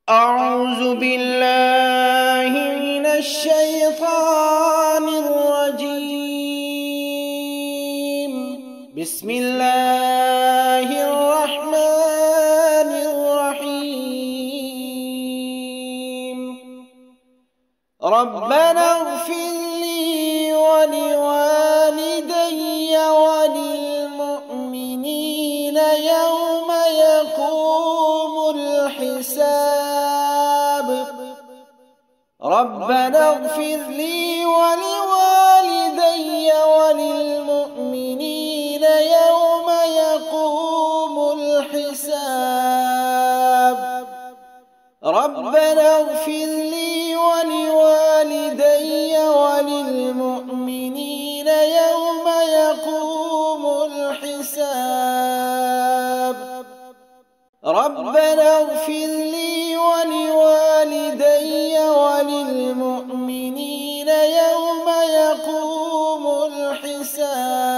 أعوذ بالله من الشيطان الرجيم. بسم الله الرحمن الرحيم. ربنا اغفر لي ولوالدي وللمؤمنين يوم يقوم الحساب. ربنا اغفر لي ولوالدي وللمؤمنين يوم يقوم الحساب. ربنا اغفر لي ولوالدي وللمؤمنين يوم يقوم الحساب. ربنا اغفر لي ولوالدي وللمؤمنين يوم يقوم الحساب.